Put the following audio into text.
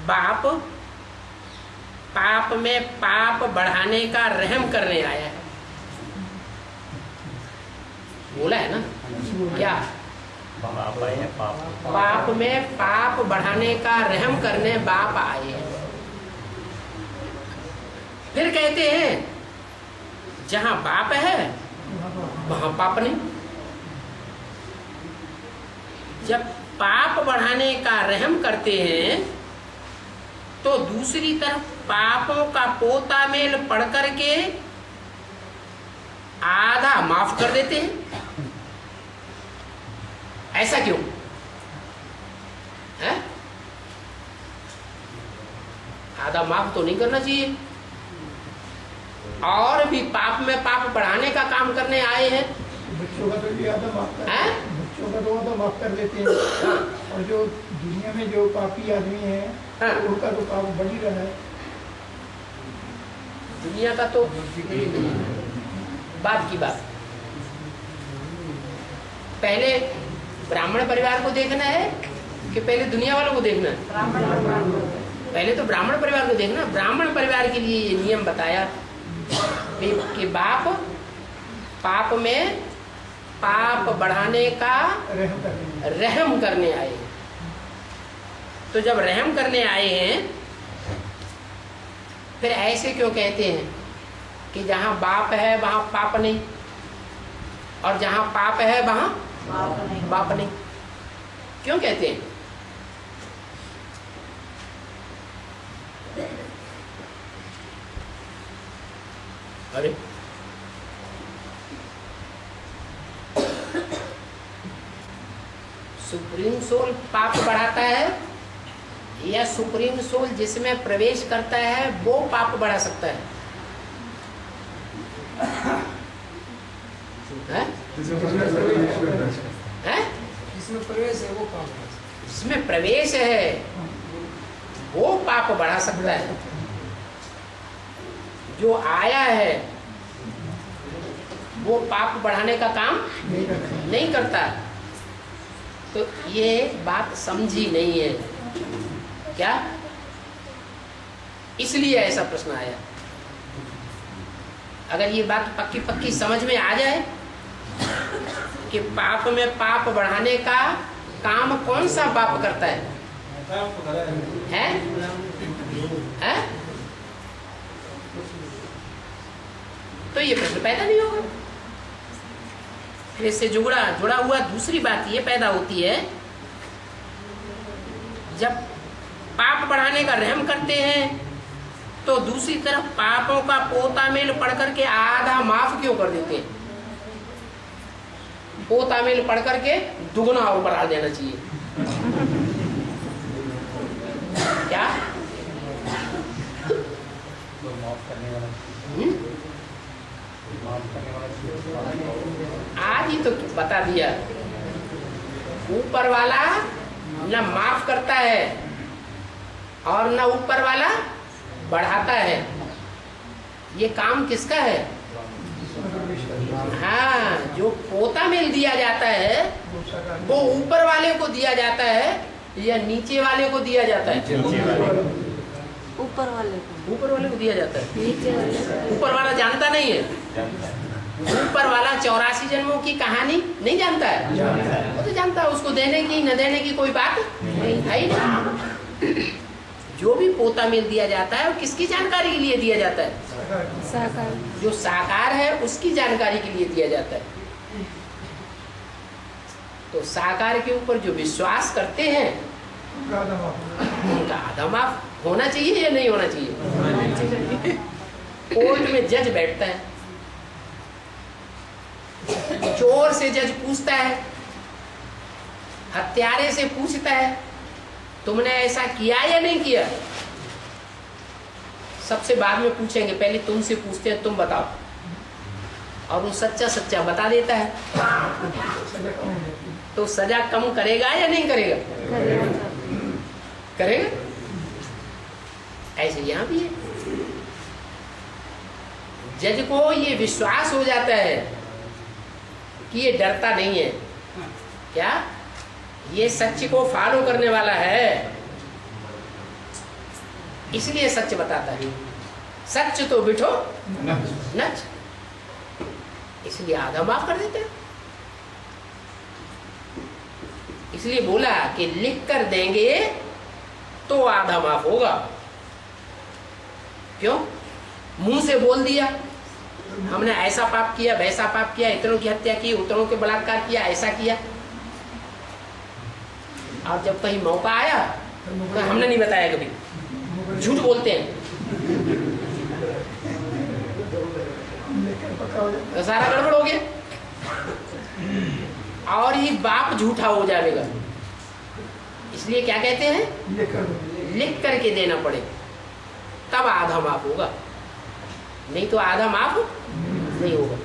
बाप पाप में पाप बढ़ाने का रहम करने आया है। बोला है ना क्या? पाप में पाप बढ़ाने का रहम करने बाप आए हैं। फिर कहते हैं जहां बाप है वहां पाप नहीं। जब पाप बढ़ाने का रहम करते हैं तो दूसरी तरफ पापों का पोता मेल पढ़ करके आधा माफ कर देते हैं। ऐसा क्यों है? आधा माफ तो नहीं करना चाहिए। और भी पाप में पाप बढ़ाने का काम करने आए हैं। बच्चों का तो आधा माफ कर, बच्चों का तो आधा माफ कर देते हैं। हाँ। और जो दुनिया में जो पापी आदमी है, हाँ। तो उनका तो पाप बढ़ ही रहा है। दुनिया का तो बात की बात। पहले ब्राह्मण परिवार को देखना है कि पहले दुनिया वालों को देखना है? पहले तो ब्राह्मण परिवार को देखना। ब्राह्मण परिवार के लिए ये नियम बताया कि बाप पाप में पाप बढ़ाने का रहम करने आए हैं। तो जब रहम करने आए हैं फिर ऐसे क्यों कहते हैं कि जहां बाप है वहां पाप नहीं, और जहां पाप है वहां बाप नहीं? क्यों कहते हैं? अरे सुप्रीम सोल पाप बढ़ाता है या सुप्रीम सोल जिसमें प्रवेश करता है वो पाप बढ़ा सकता है? जिसमें प्रवेश है वो पाप, जिसमें प्रवेश है वो पाप बढ़ा सकता है। जो आया है वो पाप बढ़ाने का काम नहीं करता। तो ये बात समझी नहीं है क्या? इसलिए ऐसा प्रश्न आया। अगर ये बात पक्की पक्की समझ में आ जाए कि पाप में पाप बढ़ाने का काम कौन सा पाप करता है? हैं? तो ये प्रश्न पैदा नहीं होगा। फिर इससे जुड़ा हुआ दूसरी बात ये पैदा होती है, जब पाप बढ़ाने का रहम करते हैं तो दूसरी तरफ पापों का पोता मेल पढ़ करके आधा माफ क्यों कर देते हैं? पोता मेल पढ़ करके दुगना और बढ़ा देना चाहिए क्या? आज ही तो बता दिया, ऊपर वाला न माफ करता है और न ऊपर वाला बढ़ाता है। ये काम किसका है? हाँ, जो पोता मेल दिया जाता है वो ऊपर वाले को दिया जाता है या नीचे वाले को दिया जाता है? ऊपर वाले को दिया जाता है। नीचे वाले ऊपर वाला जानता नहीं है। ऊपर वाला 84 जन्मों की कहानी नहीं जानता है। वो तो जानता है, उसको देने की न देने की कोई बात नहीं है ही नहीं। जो भी पोता मेल दिया जाता है वो किसकी जानकारी के लिए दिया जाता है? साकार। जो साकार है उसकी जानकारी के लिए दिया जाता है। तो साकार के ऊपर जो विश्वास करते हैं उनका आधा माफ होना चाहिए या नहीं होना चाहिए? कोर्ट में जज बैठता है, चोर से जज पूछता है, हत्यारे से पूछता है तुमने ऐसा किया या नहीं किया? सबसे बाद में पूछेंगे, पहले तुमसे पूछते हैं तुम बताओ। और वो सच्चा सच्चा बता देता है तो सजा कम करेगा या नहीं करेगा? करेगा। ऐसे यहां भी है, जज को ये विश्वास हो जाता है कि ये डरता नहीं है, क्या ये सच्च को फॉलो करने वाला है, इसलिए सच बताता है। सच तो बिठो नच, इसलिए आधा माफ कर देते हैं। इसलिए बोला कि लिख कर देंगे तो आधा माफ होगा। क्यों? मुंह से बोल दिया हमने ऐसा पाप किया, वैसा पाप किया, इतनों की हत्या की, उतनों के बलात्कार किया, ऐसा किया, और जब कहीं मौका आया तो हमने नहीं बताया, कभी झूठ बोलते हैं तो सारा गड़बड़ हो गया, और ही बाप झूठा हो जाएगा। इसलिए क्या कहते हैं, लिख करके देना पड़े तब आधा माफ होगा, नहीं तो आधा माफ नहीं होगा।